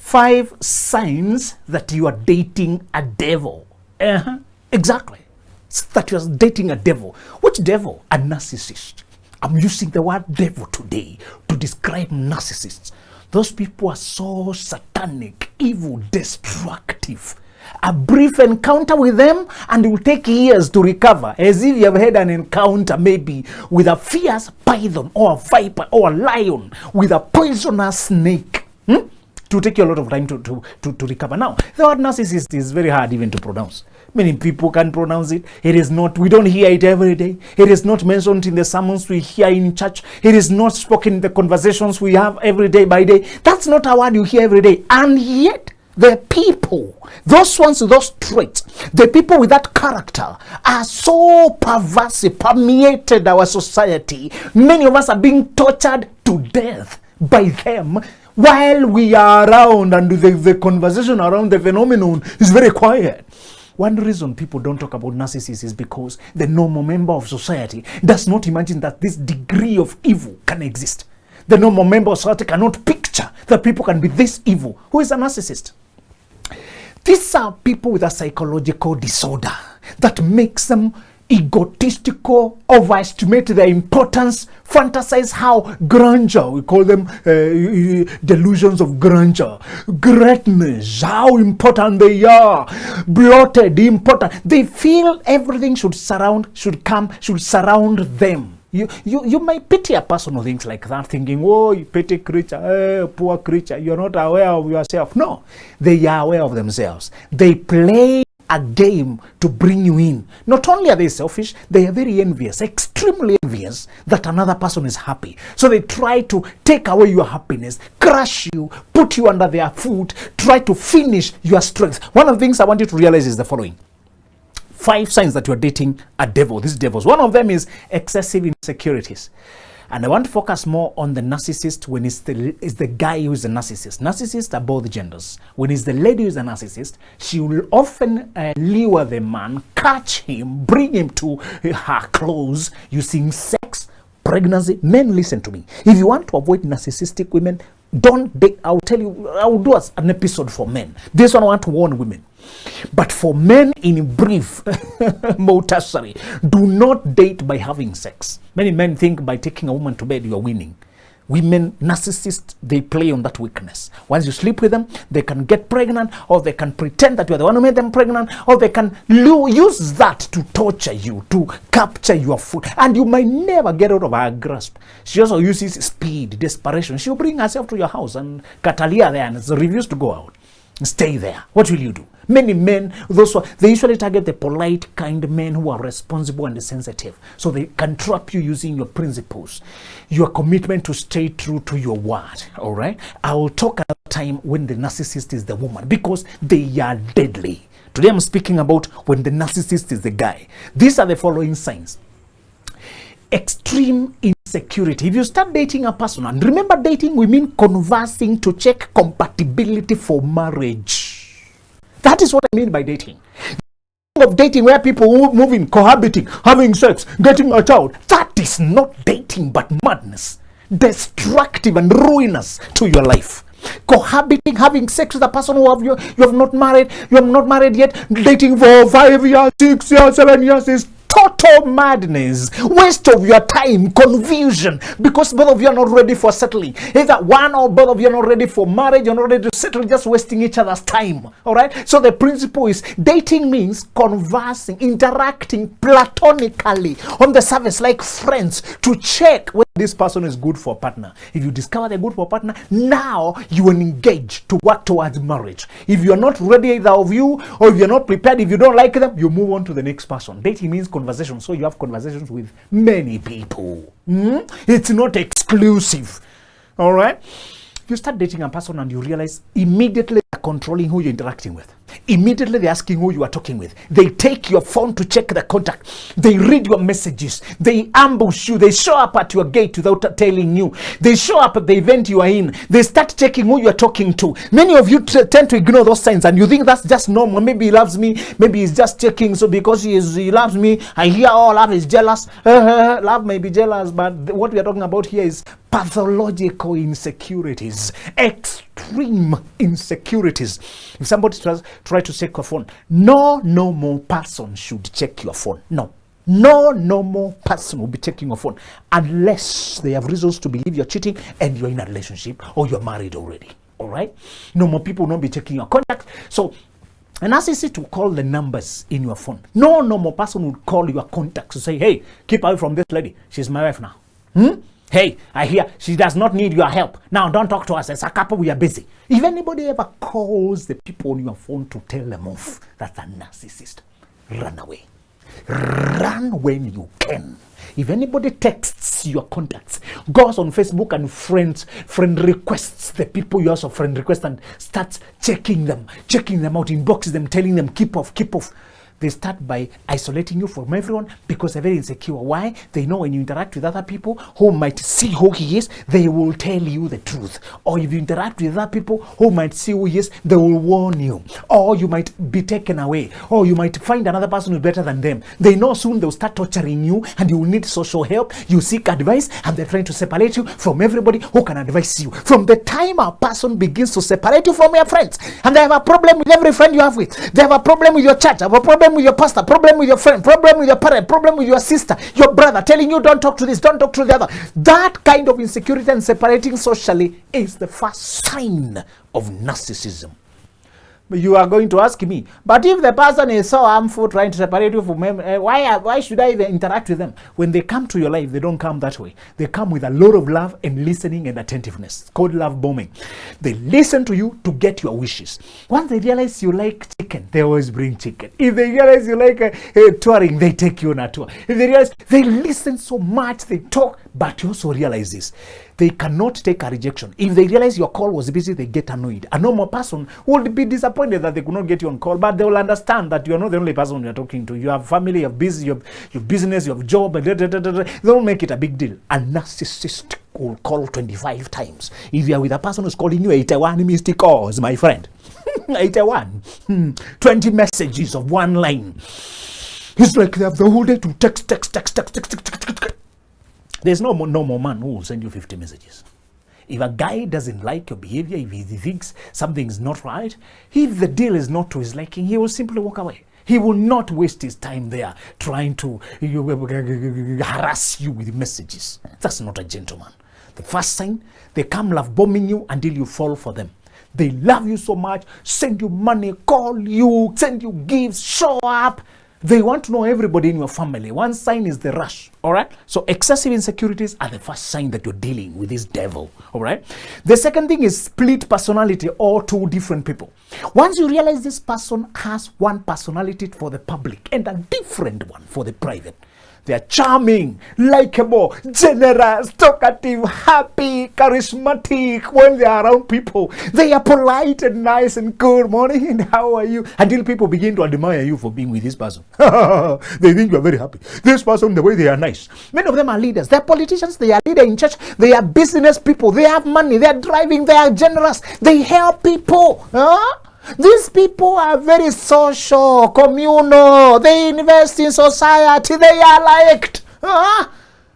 5 signs that you are dating a devil. Exactly. That you are dating a devil. Which devil? A narcissist. I'm using the word devil today to describe narcissists. Those people are so satanic, evil, destructive. A brief encounter with them and it will take years to recover, as if you have had an encounter maybe with a fierce python or a viper or a lion with a poisonous snake. To take you a lot of time to recover. Now, the word narcissist is very hard even to pronounce. Many people can pronounce it. It is not, we don't hear it every day. It is not mentioned in the sermons we hear in church. It is not spoken in the conversations we have every day by day. That's not a word you hear every day. And yet, the people, those ones with those traits, the people with that character are so pervasive, permeated our society. Many of us are being tortured to death by them while we are around, and the conversation around the phenomenon is very quiet. One reason people don't talk about narcissists is because the normal member of society does not imagine that this degree of evil can exist. The normal member of society cannot picture that people can be this evil. Who is a narcissist? These are people with a psychological disorder that makes them egotistical, overestimate their importance, fantasize how grandeur, we call them delusions of grandeur, greatness, how important they are, bloated, important. They feel everything should surround them. You might pity a person who thinks like that, thinking, oh, you petty creature, poor creature, you're not aware of yourself. No, they are aware of themselves. They play a game to bring you in. Not only are they selfish, they are very envious, extremely envious that another person is happy. So they try to take away your happiness, crush you, put you under their foot, try to finish your strength. One of the things I want you to realize is the following. 5 signs that you are dating a devil, these devils. One of them is excessive insecurities. And I want to focus more on the narcissist when it's the guy who is a narcissist. Narcissists are both genders. When it's the lady who is a narcissist, she will often lure the man, catch him, bring him to her close using sex, pregnancy. Men, listen to me. If you want to avoid narcissistic women, don't date. I'll tell you, I'll do an episode for men. This one I want to warn women. But for men, in brief, motasari, do not date by having sex. Many men think by taking a woman to bed, you are winning. Women, narcissists, they play on that weakness. Once you sleep with them, they can get pregnant, or they can pretend that you are the one who made them pregnant, or they can use that to torture you, to capture your foot, and you might never get out of her grasp. She also uses speed, desperation. She'll bring herself to your house and Catalia there and refuse to go out. Stay there. What will you do? Many men, they usually target the polite, kind men who are responsible and sensitive. So they can trap you using your principles, your commitment to stay true to your word. All right? I will talk at a time when the narcissist is the woman, because they are deadly. Today I'm speaking about when the narcissist is the guy. These are the following signs. Extreme insecurity. If you start dating a person, and remember, dating, we mean conversing to check compatibility for marriage. That is what I mean by dating. Of dating where people move in, cohabiting, having sex, getting a child. That is not dating but madness. Destructive and ruinous to your life. Cohabiting, having sex with a person who you have not married yet, dating for 5 years, 6 years, 7 years is total madness, waste of your time, confusion, because both of you are not ready for settling. Either one or both of you are not ready for marriage, you're not ready to settle, just wasting each other's time. All right? So the principle is dating means conversing, interacting platonically on the surface like friends to check whether this person is good for a partner. If you discover they're good for a partner, now you will engage to work towards marriage. If you're not ready, either of you, or if you're not prepared, if you don't like them, you move on to the next person. Dating means conversation, so you have conversations with many people. It's not exclusive. All right? You start dating a person and you realize immediately they're controlling who you're interacting with. Immediately they're asking who you are talking with. They take your phone to check the contact. They read your messages. They ambush you. They show up at your gate without telling you. They show up at the event you are in. They start checking who you are talking to. Many of you tend to ignore those signs and you think that's just normal. Maybe he loves me. Maybe he's just checking. So because he loves me, I hear, oh, love is jealous. Love may be jealous, but what we are talking about here is pathological insecurities. Extreme extreme insecurities. If somebody tries to check your phone, no normal person should check your phone. No normal person will be checking your phone unless they have reasons to believe you're cheating and you're in a relationship or you're married already. All right? Normal people will not be checking your contacts. So a narcissist will call the numbers in your phone. No normal person would call your contacts to say, hey, keep away from this lady. She's my wife now. Hey, I hear she does not need your help. Now don't talk to us. As a couple, we are busy. If anybody ever calls the people on your phone to tell them off, that's a narcissist. Run away. Run when you can. If anybody texts your contacts, goes on Facebook and friend requests the people you also friend request and starts checking them out, inboxes them, telling them keep off. They start by isolating you from everyone because they're very insecure. Why? They know when you interact with other people who might see who he is, they will tell you the truth. Or if you interact with other people who might see who he is, they will warn you. Or you might be taken away. Or you might find another person who's better than them. They know soon they'll start torturing you and you will need social help. You seek advice and they're trying to separate you from everybody who can advise you. From the time a person begins to separate you from your friends, and they have a problem with every friend you have with. They have a problem with your church, have a problem with your pastor, problem with your friend, problem with your parent, problem with your sister, your brother, telling you don't talk to this, don't talk to the other. That kind of insecurity and separating socially is the first sign of narcissism. You are going to ask me, but if the person is so harmful trying to separate you from them, why should I even interact with them? When they come to your life, they don't come that way. They come with a lot of love and listening and attentiveness. It's called love bombing. They listen to you to get your wishes. Once they realize you like chicken, they always bring chicken. If they realize you like touring, they take you on a tour. If they realize, they listen so much, they talk, but you also realize this. They cannot take a rejection. If they realize your call was busy, they get annoyed. A normal person would be disappointed that they could not get you on call, but they will understand that you are not the only person you're talking to. You have family, you have busy, you have business, you have job, and they don't make it a big deal. A narcissist will call 25 times. If you are with a person who's calling you 81 missed calls, my friend, 81, 20 messages of one line. It's like they have the whole day to text. There's no normal man who will send you 50 messages. If a guy doesn't like your behavior, if he thinks something is not right, if the deal is not to his liking, he will simply walk away. He will not waste his time there trying to harass you with messages. That's not a gentleman. The first sign, they come love bombing you until you fall for them. They love you so much, send you money, call you, send you gifts, show up. They want to know everybody in your family. One sign is the rush, all right? So excessive insecurities are the first sign that you're dealing with this devil, all right? The second thing is split personality or two different people. Once you realize this person has one personality for the public and a different one for the private, they are charming, likable, generous, talkative, happy, charismatic when they are around people. They are polite and nice and good morning and how are you? Until people begin to admire you for being with this person. They think you are very happy. This person, the way they are nice. Many of them are leaders. They are politicians. They are leaders in church. They are business people. They have money. They are driving. They are generous. They help people. These people are very social, communal, they invest in society, they are liked.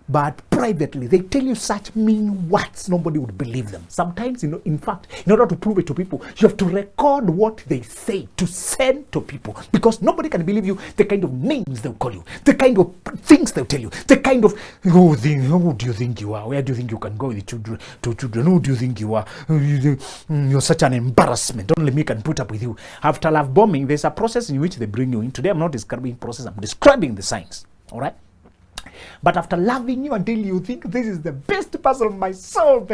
But privately, they tell you such mean words, nobody would believe them. Sometimes, in fact, in order to prove it to people, you have to record what they say to send to people. Because nobody can believe you, the kind of names they'll call you, the kind of things they'll tell you, the kind of, who do you think you are? Where do you think you can go with children? Who do you think you are? You're such an embarrassment. Only me can put up with you. After love bombing, there's a process in which they bring you in. Today, I'm not describing process, I'm describing the signs. All right? But after loving you until you think this is the best person of my soul,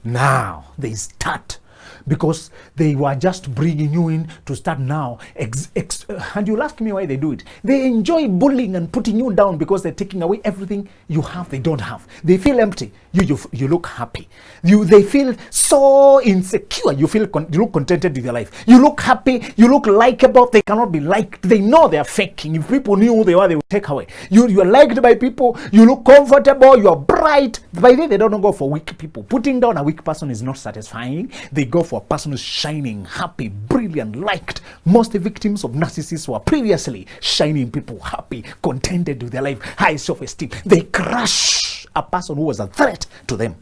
now they start, because they were just bringing you in to start now. And you'll ask me why they do it. They enjoy bullying and putting you down because they're taking away everything you have, they don't have. They feel empty. You look happy. They feel so insecure. You look contented with your life. You look happy. You look likable. They cannot be liked. They know they are faking. If people knew who they were, they would take away. You are liked by people. You look comfortable. You are bright. By the way, they don't go for weak people. Putting down a weak person is not satisfying. They go for a person who's shining, happy, brilliant, liked. Most victims of narcissists were previously shining people, happy, contented with their life, high self-esteem. They crush a person who was a threat to them.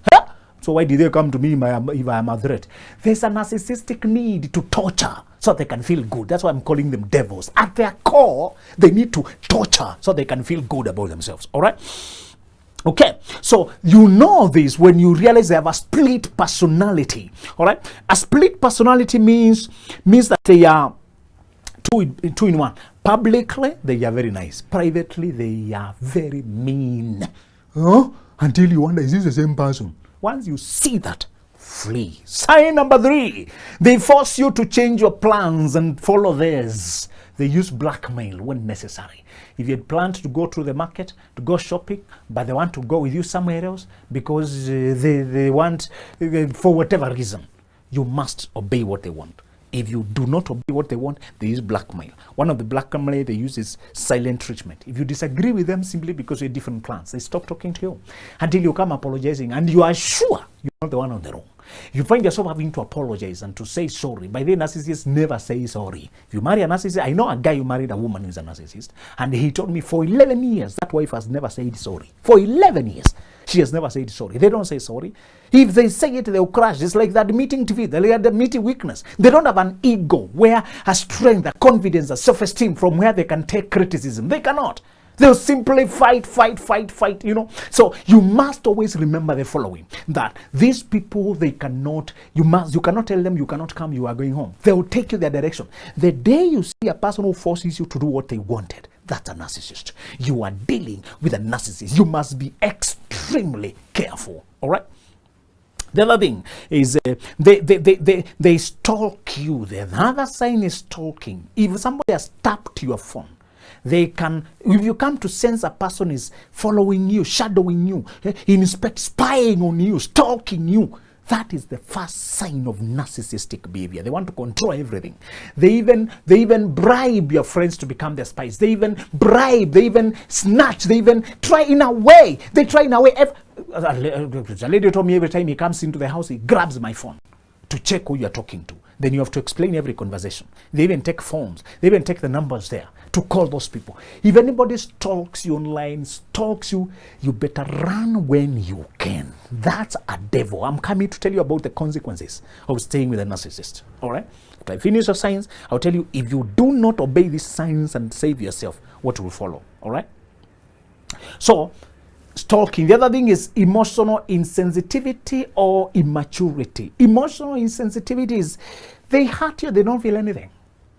So why did they come to me if I am a threat? There's a narcissistic need to torture so they can feel good. That's why I'm calling them devils. At their core, they need to torture so they can feel good about themselves. All right? Okay, so you know this when you realize they have a split personality. All right? A split personality means that they are two in one. Publicly, they are very nice. Privately, they are very mean. Until you wonder, is this the same person? Once you see that, flee. Sign number 3. They force you to change your plans and follow theirs. They use blackmail when necessary. If you had planned to go to the market, to go shopping, but they want to go with you somewhere else because they want, for whatever reason, you must obey what they want. If you do not obey what they want, they use blackmail. One of the blackmail they use is silent treatment. If you disagree with them simply because you have different plans, they stop talking to you until you come apologizing and you are sure you're not the one on the wrong. You find yourself having to apologize and to say sorry. By the way, narcissists never say sorry. If you marry a narcissist, I know a guy who married a woman who's a narcissist, and he told me for 11 years that wife has never said sorry. For 11 years. She has never said sorry. They don't say sorry. If they say it, they'll crash. It's like that admitting defeat. They're admitting weakness. They don't have an ego where a strength, a confidence, a self-esteem from where they can take criticism. They cannot. They'll simply fight, you know. So you must always remember the following, that these people, they cannot, you cannot tell them you cannot come, you are going home. They will take you their direction. The day you see a person who forces you to do what they wanted, that's a narcissist. You are dealing with a narcissist. You must be extremely careful. All right? The other thing is they stalk you. The other sign is stalking. If somebody has tapped your phone, they can, if you come to sense a person is following you, shadowing you, spying on you, stalking you, that is the first sign of narcissistic behavior. They want to control everything. They even bribe your friends to become their spies. They even bribe, they even snatch, they even try in a way. They try in a way. The lady told me every time he comes into the house, he grabs my phone to check who you are talking to. Then you have to explain every conversation. They even take phones. They even take the numbers there to call those people. If anybody stalks you online, stalks you, you better run when you can. That's a devil. I'm coming to tell you about the consequences of staying with a narcissist. All right? If I finish your signs, I'll tell you, if you do not obey these signs and save yourself, what will follow. All right? So, stalking. The other thing is emotional insensitivity or immaturity. Emotional insensitivity is they hurt you, they don't feel anything.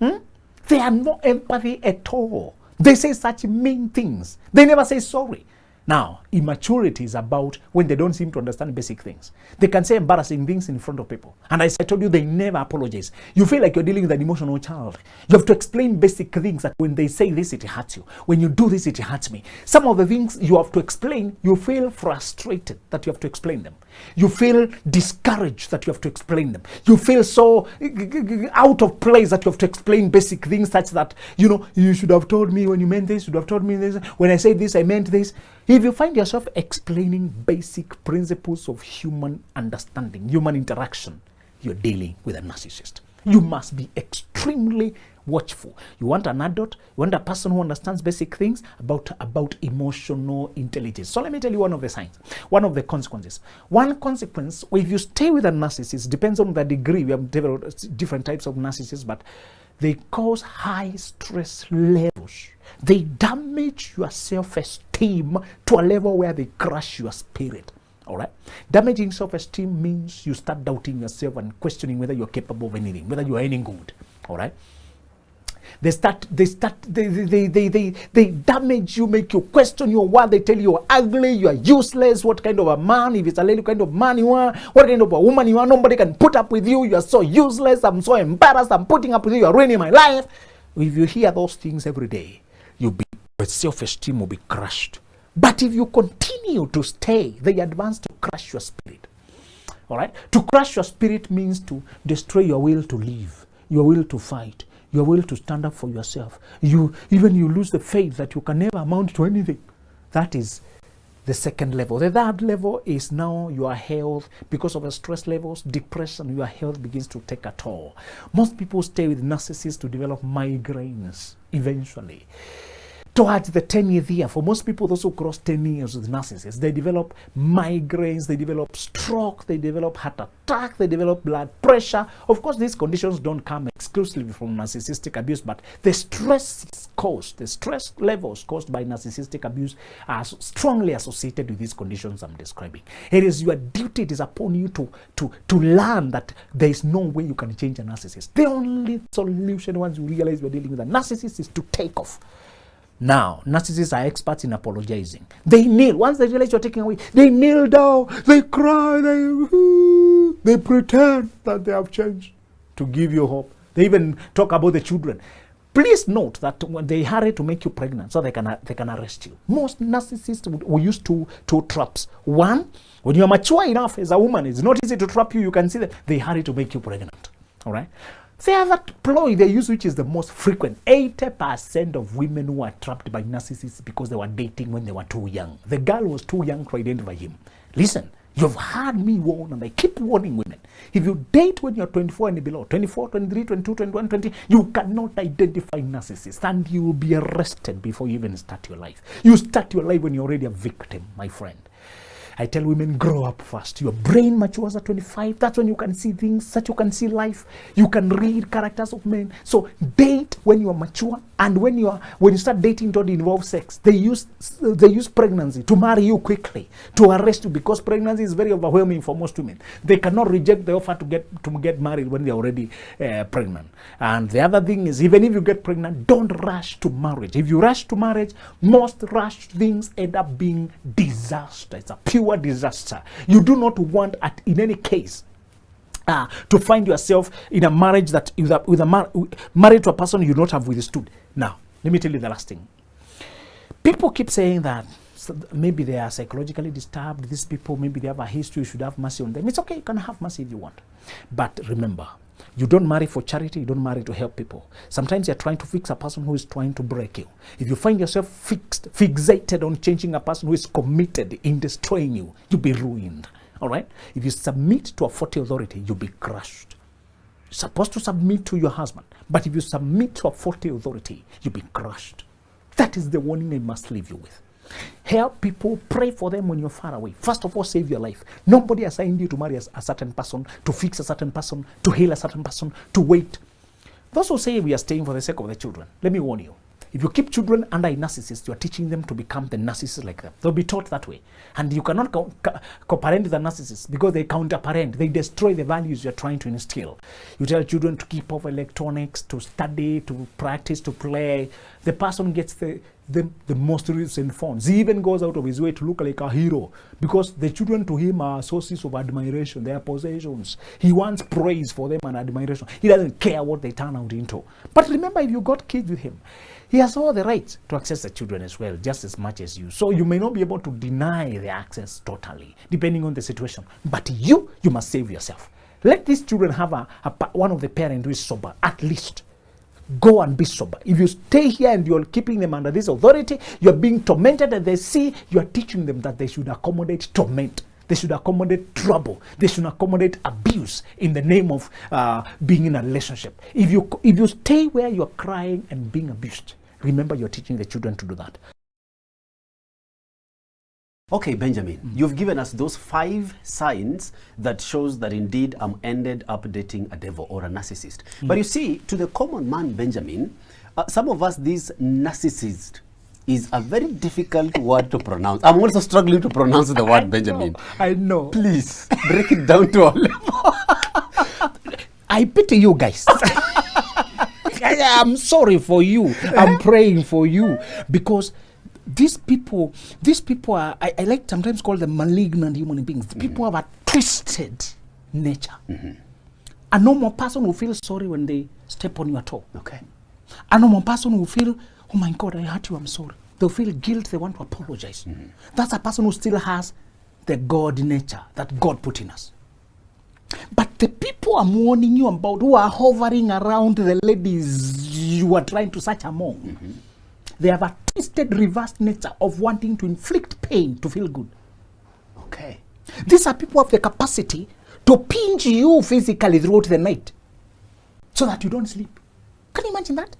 They have no empathy at all. They say such mean things. They never say sorry. Now, immaturity is about when they don't seem to understand basic things. They can say embarrassing things in front of people. And as I told you, they never apologize. You feel like you're dealing with an emotional child. You have to explain basic things that when they say this, it hurts you. When you do this, it hurts me. Some of the things you have to explain, you feel frustrated that you have to explain them. You feel discouraged that you have to explain them. You feel so out of place that you have to explain basic things such that, you know, you should have told me when you meant this, you should have told me this. When I said this, I meant this. If you find yourself explaining basic principles of human understanding, human interaction, you're dealing with a narcissist. You must be extremely watchful. You want an adult, you want a person who understands basic things about emotional intelligence. So let me tell you one of the signs, one of the consequences. One consequence, if you stay with a narcissist, depends on the degree. We have different types of narcissists, but they cause high stress levels. They damage your self-esteem to a level where they crush your spirit. All right? Damaging self-esteem means you start doubting yourself and questioning whether you're capable of anything, whether you're any good. All right? They damage you, make you question your worth. They tell you you're ugly, you are useless, what kind of a man, if it's a lady, kind of man you are, what kind of a woman you are, nobody can put up with you, you are so useless, I'm so embarrassed, I'm putting up with you, you're ruining my life. If you hear those things every day, your self-esteem will be crushed. But if you continue to stay, they advance to crush your spirit. All right? To crush your spirit means to destroy your will to live, your will to fight, your will to stand up for yourself. You lose the faith that you can never amount to anything. That is the second level. The third level is now your health. Because of the stress levels, depression, your health begins to take a toll. Most people stay with narcissists to develop migraines eventually. towards the 10th year, for most people, those who cross 10 years with narcissists, they develop migraines, they develop stroke, they develop heart attack, they develop blood pressure. Of course, these conditions don't come exclusively from narcissistic abuse, but the stress levels caused by narcissistic abuse are strongly associated with these conditions I'm describing. It is your duty, it is upon you to learn that there is no way you can change a narcissist. The only solution once you realize you're dealing with a narcissist is to take off. Now, narcissists are experts in apologizing. They kneel. Once they realize you're taking away, they kneel down, they cry, they pretend that they have changed to give you hope. They even talk about the children. Please note that when they hurry to make you pregnant so they can arrest you. Most narcissists will use two traps. One, when you're mature enough as a woman, it's not easy to trap you. You can see that they hurry to make you pregnant. All right? The other ploy they use, which is the most frequent, 80% of women who are trapped by narcissists because they were dating when they were too young. The girl was too young to identify him. Listen, you've heard me warn, and I keep warning women. If you date when you're 24 and below, 24, 23, 22, 21, 20, you cannot identify narcissists, and you will be arrested before you even start your life. You start your life when you're already a victim, my friend. I tell women, grow up fast. Your brain matures at 25. That's when you can see things, that you can see life. You can read characters of men. So date when you are mature, and when you start dating, don't involve sex. They use pregnancy to marry you quickly, to arrest you, because pregnancy is very overwhelming for most women. They cannot reject the offer to get married when they're already pregnant. And the other thing is, even if you get pregnant, don't rush to marriage. If you rush to marriage, most rushed things end up being disaster. It's a pure disaster. You do not want, in any case, to find yourself in a marriage that married to a person you not have withstood. Now, let me tell you the last thing. People keep saying that maybe they are psychologically disturbed. These people, maybe they have a history. You should have mercy on them. It's okay. You can have mercy if you want. But remember, you don't marry for charity. You don't marry to help people. Sometimes you're trying to fix a person who is trying to break you. If you find yourself fixated on changing a person who is committed in destroying you, you'll be ruined. All right? If you submit to a 40 authority, you'll be crushed. You're supposed to submit to your husband. But if you submit to a 40 authority, you'll be crushed. That is the warning I must leave you with. Help people, pray for them when you're far away. First of all, save your life. Nobody assigned you to marry a certain person, to fix a certain person, to heal a certain person, to wait. Those who say we are staying for the sake of the children, let me warn you. If you keep children under a narcissist, you are teaching them to become the narcissist like them. They'll be taught that way. And you cannot co-parent with the narcissist because they counter-parent. They destroy the values you're trying to instill. You tell children to keep off electronics, to study, to practice, to play. The person gets the most recent phones. He even goes out of his way to look like a hero because the children to him are sources of admiration. They are possessions. He wants praise for them and admiration. He doesn't care what they turn out into. But remember, if you got kids with him, he has all the right to access the children as well, just as much as you. So you may not be able to deny the access totally, depending on the situation. But you must save yourself. Let these children have one of the parents who is sober, at least. Go and be sober. If you stay here and you're keeping them under this authority, you're being tormented, and they see you are teaching them that they should accommodate torment. They should accommodate trouble. They should accommodate abuse in the name of being in a relationship. If you stay where you're crying and being abused, remember you're teaching the children to do that. Okay, Benjamin, you've given us those 5 signs that shows that indeed I'm ended up dating a devil or a narcissist. But you see, to the common man, Benjamin, some of us, this narcissist is a very difficult word to pronounce. I'm also struggling to pronounce the word Benjamin. I know. Please, break it down to our level. I pity you guys. I'm sorry for you. I'm praying for you because these people are, I like sometimes call them malignant human beings. People have a twisted nature. A normal person will feel sorry when they step on your toe. Okay. A normal person will feel, oh my God, I hurt you, I'm sorry. They'll feel guilt, they want to apologize. That's a person who still has the God nature that God put in us. But the people I'm warning you about who are hovering around the ladies you are trying to search among, they have a twisted reverse nature of wanting to inflict pain to feel good. Okay. These are people who have the capacity to pinch you physically throughout the night so that you don't sleep. Can you imagine that?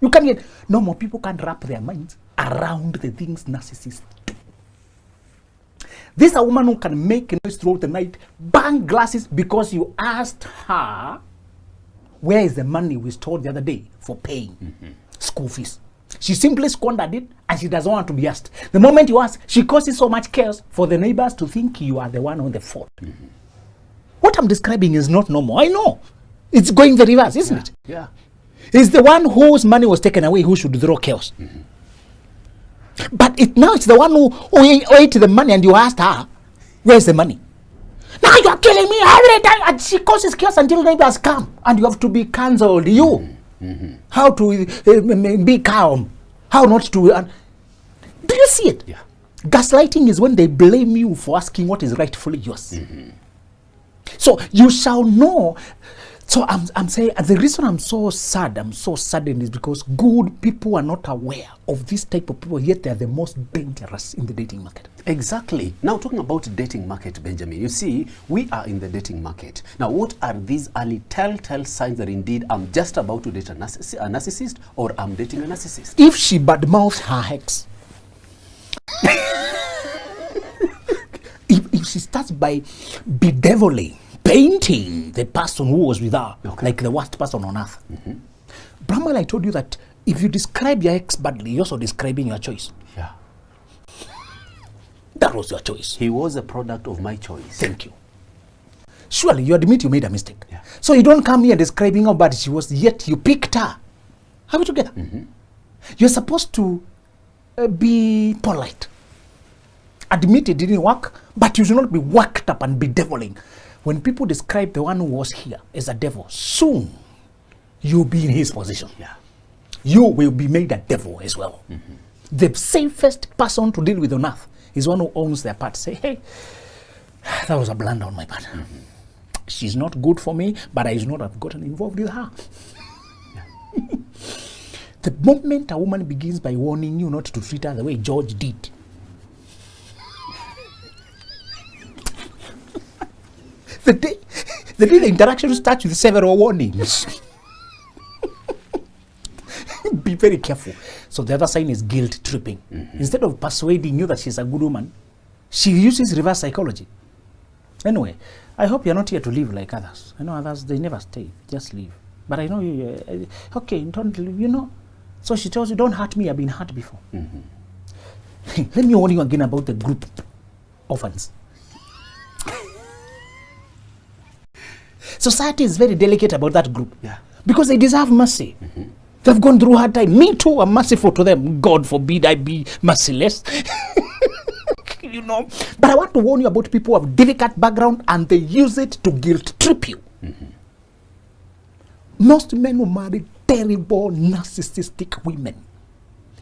You can't get, no more people can't wrap their minds around the things narcissists do. This is a woman who can make noise throughout the night, bang glasses because you asked her, where is the money we stored the other day for paying school fees? She simply squandered it and she doesn't want to be asked. The moment you ask, she causes so much chaos for the neighbors to think you are the one on the fault. What I'm describing is not normal. I know. It's going the reverse, isn't it? Yeah. It's the one whose money was taken away who should throw chaos. But now it's the one who ate the money and you asked her, where's the money? Now you are killing me every time. And she causes chaos until neighbors come. And you have to be cancelled. How to be calm. How not to... do you see it? Yeah. Gaslighting is when they blame you for asking what is rightfully yours. So you shall know. So I'm saying the reason I'm so saddened is because good people are not aware of this type of people, yet they are the most dangerous in the dating market. Exactly. Now, talking about dating market, Benjamin, you see, we are in the dating market. Now, what are these early telltale signs that indeed I'm just about to date a narcissist or I'm dating a narcissist? If she badmouths her ex, if she starts by bedeviling, painting the person who was with her like the worst person on earth. Bramwell, I told you that if you describe your ex badly, you're also describing your choice. Yeah. That was your choice. He was a product of my choice. Thank you. Surely you admit you made a mistake. Yeah. So you don't come here describing how bad she was, yet you picked her. Are we together? You're supposed to be polite. Admit it didn't work, but you should not be worked up and bedeviling. When people describe the one who was here as a devil, soon you'll be in his position. Yeah. You will be made a devil as well. The safest person to deal with on earth is one who owns their part. Say, hey, that was a blunder on my part. She's not good for me, but I should not have gotten involved with her. The moment a woman begins by warning you not to treat her the way George did, the day the interaction starts with several warnings. Be very careful. So the other sign is guilt tripping. Instead of persuading you that she's a good woman, she uses reverse psychology. Anyway, I hope you're not here to live like others. I know others, they never stay, just leave. But I know you, okay, don't leave, So she tells you, don't hurt me, I've been hurt before. Let me warn you again about the group orphans. Society is very delicate about that group. Yeah. Because they deserve mercy. They've gone through hard time. Me too, I'm merciful to them. God forbid I be merciless. But I want to warn you about people who have difficult background and they use it to guilt trip you. Most men who marry terrible narcissistic women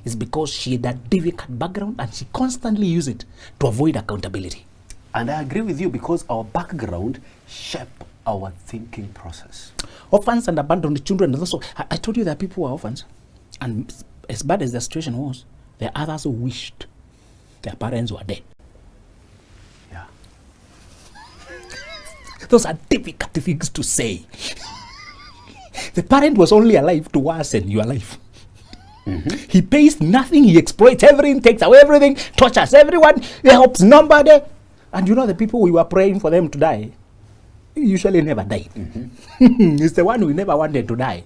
is because she had a difficult background and she constantly uses it to avoid accountability. And I agree with you because our background shape our thinking process. Orphans and abandoned children. Also, I told you that people who are orphans, and as bad as the situation was, there are others who wished their parents were dead. Yeah. Those are difficult things to say. The parent was only alive to worsen your life. He pays nothing, he exploits everything, takes away everything, tortures everyone, he helps nobody. And the people we were praying for them to die usually never died. It's the one who never wanted to die.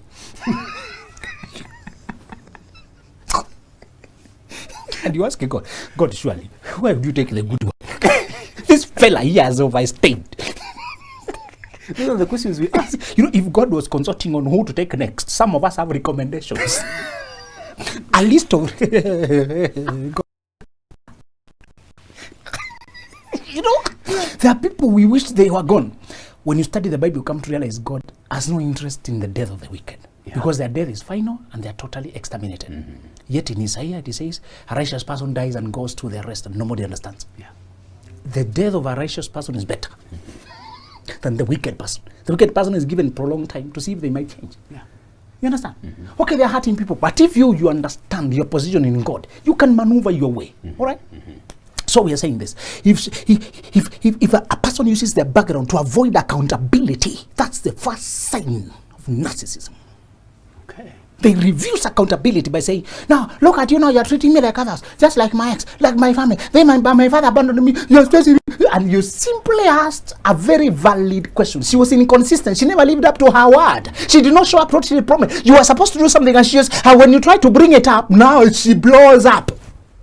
And you ask God, surely, why would you take the good one? This fella here has overstayed. These are the questions we ask. If God was consulting on who to take next, some of us have recommendations. A list of... there are people we wish they were gone. When you study the Bible, you come to realize God has no interest in the death of the wicked. Because their death is final and they are totally exterminated. Yet in Isaiah it says, a righteous person dies and goes to their rest and nobody understands. The death of a righteous person is better than the wicked person. The wicked person is given prolonged time to see if they might change. You understand? Okay, they're hurting people, but if you understand your position in God, you can maneuver your way. All right? So we are saying this. If a person uses their background to avoid accountability, that's the first sign of narcissism. Okay. They refuse accountability by saying, "No, look at you now. You're treating me like others, just like my ex, like my family. My father abandoned me. You're stressing." And you simply asked a very valid question. She was inconsistent. She never lived up to her word. She did not show up to the promise. You were supposed to do something, and she just, and when you try to bring it up, now she blows up,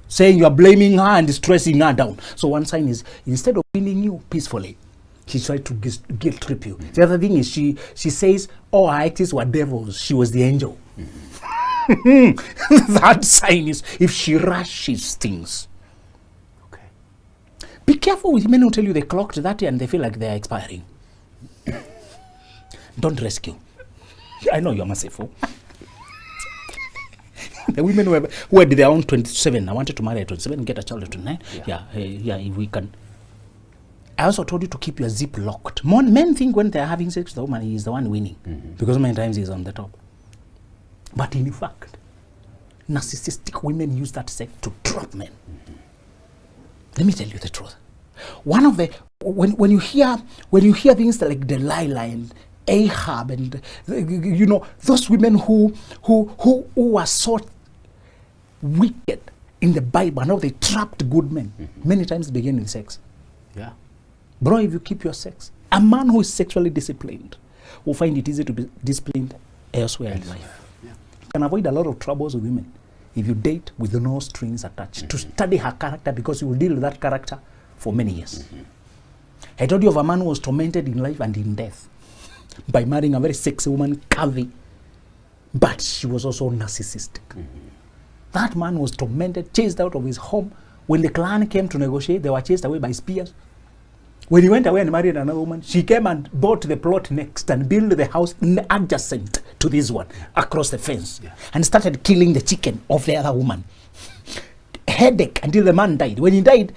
saying you are blaming her and stressing her down. So one sign is, instead of winning you peacefully, she tried to guilt trip you. The other thing is she says, "Oh, her exes were devils. She was the angel." That sign is if she rushes things. Okay. Be careful with men who tell you they clocked that and they feel like they're expiring. Don't rescue. I know you're merciful. The women who had their own 27, I wanted to marry at 27, get a child at 29. Yeah, if we can. I also told you to keep your zip locked. Men think when they're having sex, the woman is the one winning, because many times he's on the top. But in fact, narcissistic women use that sex to drop men. Let me tell you the truth. One of the when you hear things like Delilah and Ahab and those women who are so wicked in the Bible, now they trapped good men. Many times begin in sex. Yeah. Bro, if you keep your sex, a man who is sexually disciplined will find it easy to be disciplined elsewhere in life. You can avoid a lot of troubles with women if you date with no strings attached. To study her character, because you will deal with that character for many years. I told you of a man who was tormented in life and in death by marrying a very sexy woman, curvy, but she was also narcissistic. That man was tormented, chased out of his home. When the clan came to negotiate, they were chased away by spears. When he went away and married another woman, she came and bought the plot next and built the house adjacent to this one, across the fence, and started killing the chicken of the other woman. Headache until the man died. When he died,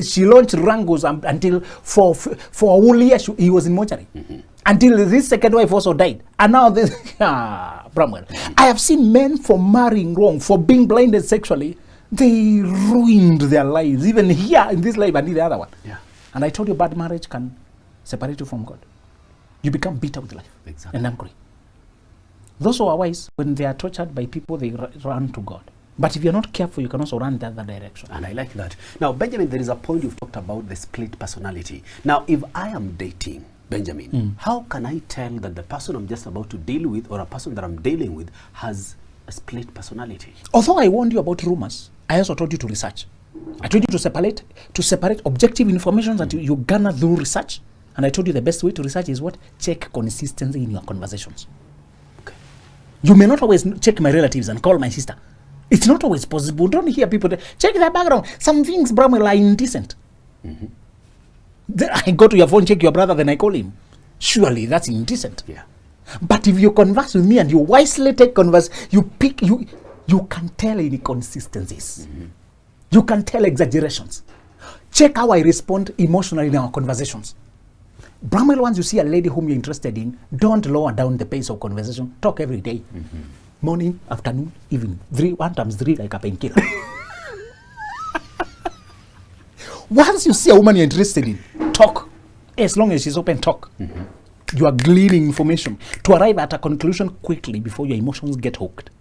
she launched wrangles until for a whole year he was in mortuary. Until this second wife also died. And now this, Bramwell. I have seen men, for marrying wrong, for being blinded sexually, they ruined their lives, even here in this life and in the other one. And I told you, bad marriage can separate you from God. You become bitter with life and angry. Those who are wise, when they are tortured by people, they run to God. But if you're not careful, you can also run the other direction. And I like that. Now, Benjamin, there is a point you've talked about, the split personality. Now, if I am dating, Benjamin, how can I tell that the person I'm just about to deal with, or a person that I'm dealing with, has a split personality? Although I warned you about rumors, I also told you to research. I told you to separate objective information that you garner through research. And I told you the best way to research is what? Check consistency in your conversations. Okay. You may not always check my relatives and call my sister. It's not always possible. Don't hear people check their background. Some things, Bramwell, are indecent. Then I go to your phone, check your brother, then I call him. Surely that's indecent. But if you converse with me and you wisely take converse, you can tell inconsistencies. You can tell exaggerations. Check how I respond emotionally in our conversations. Bramwell, once you see a lady whom you're interested in, don't lower down the pace of conversation. Talk every day. Morning, afternoon, evening. 1 times 3 like a painkiller. Once you see a woman you're interested in, talk. As long as she's open, talk. You are gleaning information to arrive at a conclusion quickly before your emotions get hooked.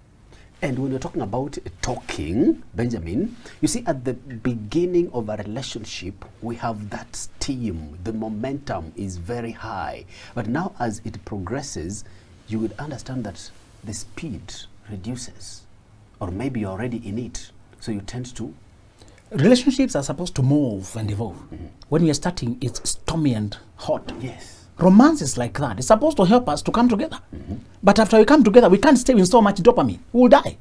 And when you're talking about talking, Benjamin, you see, at the beginning of a relationship, we have that steam. The momentum is very high. But now as it progresses, you would understand that the speed reduces. Or maybe you're already in it. So you tend to... Relationships are supposed to move and evolve. When we are starting, it's stormy and hot. Yes. Romance is like that. It's supposed to help us to come together. But after we come together, we can't stay with so much dopamine. We'll die.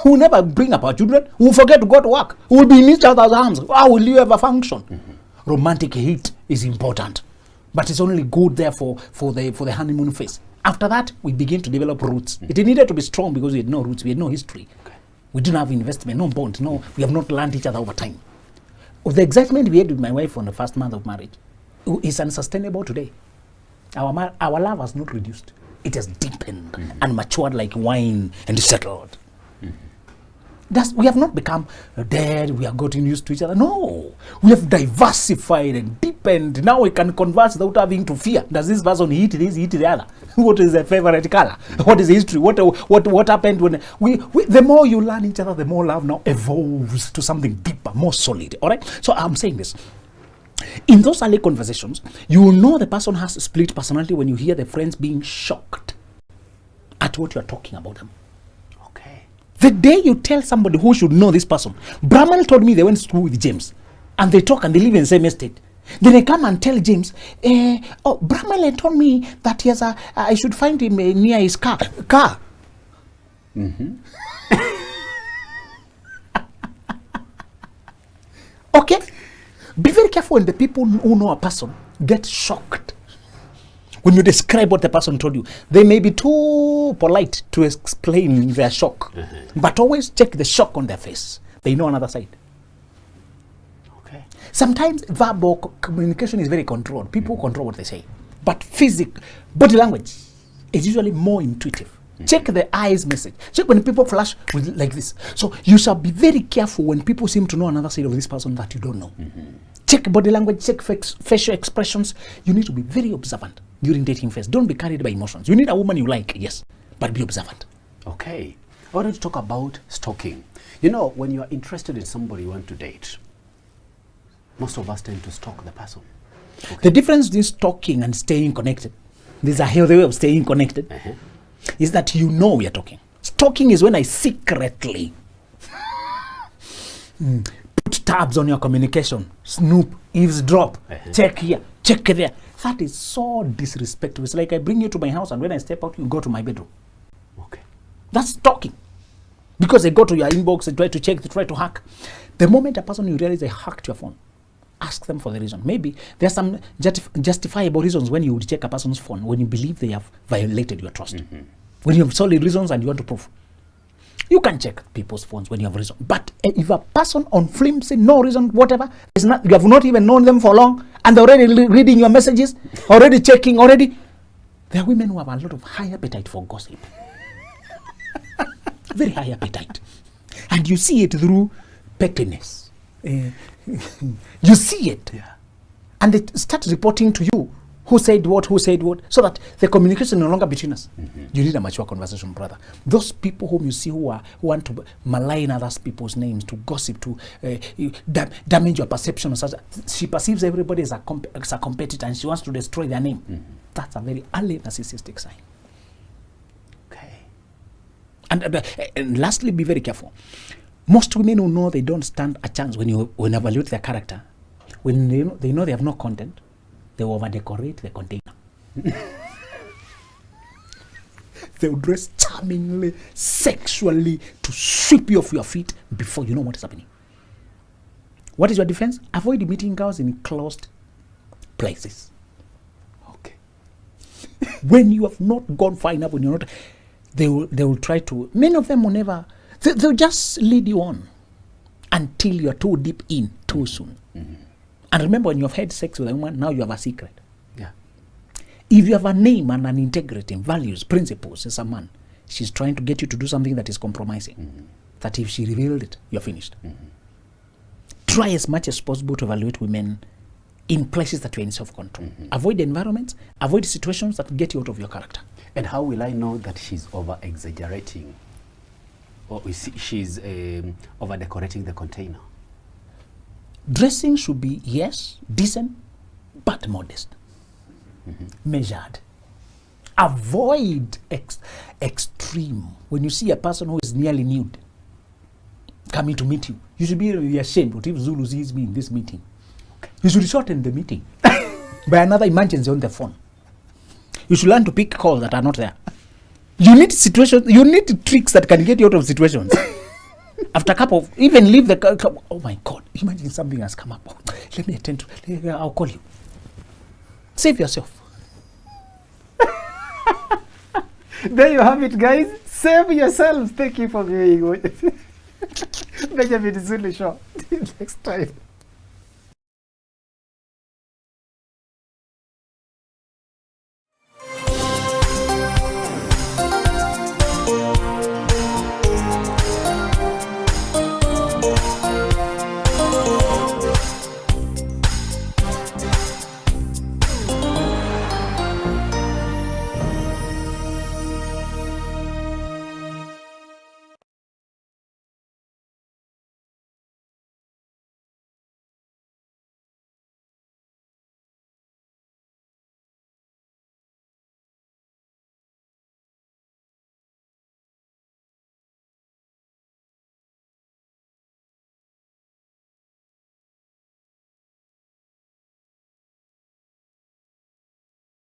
We'll never bring up our children. We'll forget to go to work. We'll be in each other's arms. How will you ever function? Romantic heat is important. But it's only good there for the honeymoon phase. After that, we begin to develop roots. It needed to be strong because we had no roots. We had no history. We didn't have investment, no bond. No, we have not learned each other over time. Of the excitement we had with my wife on the first month of marriage is unsustainable today. Our love has not reduced. It has deepened and matured like wine and settled. we have not become dead, we have gotten used to each other. No, we have diversified and deepened. Now we can converse without having to fear. Does this person eat this, eat the other? What is their favorite color? What is the history? What happened when we the more you learn each other, the more love now evolves to something deeper, more solid. All right. So I'm saying this. In those early conversations, you will know the person has a split personality when you hear the friends being shocked at what you're talking about them. Okay. The day you tell somebody who should know this person, Brahman told me they went to school with James, and they talk and they live in the same estate. Then I come and tell James, Brahman told me that he has I should find him near his car. Mm-hmm. Okay? Be very careful when the people who know a person get shocked. When you describe what the person told you, they may be too polite to explain their shock. But always check the shock on their face. They know another side. Okay. Sometimes verbal communication is very controlled. People control what they say. But body language is usually more intuitive. Check the eyes message. Check when people flash with like this. So you shall be very careful when people seem to know another side of this person that you don't know. Check body language, check facial expressions. You need to be very observant during dating phase. Don't be carried by emotions. You need a woman you like, yes, but be observant. Okay. I wanted to talk about stalking. You know, when you are interested in somebody you want to date, most of us tend to stalk the person. Okay. The difference between stalking and staying connected, there's a healthy way of staying connected, is that you know we are talking. Stalking is when I secretly put tabs on your communication, snoop, eavesdrop, check here, check there. That is so disrespectful. It's like I bring you to my house and when I step out, you go to my bedroom. Okay. That's stalking. Because they go to your inbox, they try to check, they try to hack. The moment a person you realize they hacked your phone, ask them for the reason. Maybe there's some justifiable reasons when you would check a person's phone, when you believe they have violated your trust. When you have solid reasons and you want to prove. You can check people's phones when you have reason. But if a person on flimsy, no reason, whatever, is not, you have not even known them for long, and they're already reading your messages, already checking, already. There are women who have a lot of high appetite for gossip. Very high appetite. And you see it through pettiness. You see it. Yeah. And they start reporting to you who said what, so that the communication is no longer between us. You need a mature conversation, brother. Those people whom you see who want to malign other people's names, to gossip, to damage your perception, such she perceives everybody as a competitor and she wants to destroy their name. That's a very early narcissistic sign. Okay. And lastly, be very careful. Most women who know they don't stand a chance when you evaluate their character, when they know they have no content, they will over-decorate the container. They will dress charmingly, sexually, to sweep you off your feet before you know what is happening. What is your defense? Avoid meeting girls in closed places. Okay. When you have not gone far enough, when you're not, they will try to, many of them will never, they'll just lead you on until you're too deep in too soon. And remember, when you have had sex with a woman, now you have a secret. Yeah. If you have a name and an integrity, values, principles as a man, she's trying to get you to do something that is compromising. That if she revealed it, you're finished. Try as much as possible to evaluate women in places that you're in self-control. Avoid environments, avoid situations that get you out of your character. And how will I know that she's over-exaggerating? Or she's over-decorating the container? Dressing should be, yes, decent, but modest. Measured. Avoid extreme. When you see a person who is nearly nude coming to meet you, you should be ashamed. What if Zulu sees me in this meeting? Okay. You should shorten the meeting by another emergency on the phone. You should learn to pick calls that are not there. You need situations, you need tricks that can get you out of situations. After a couple of, even leave the club. Oh my God, imagine something has come up. Oh, let me attend to, I'll call you. Save yourself. There you have it, guys. Save yourselves. Thank you for being Benjamin Zulu Show. Next time.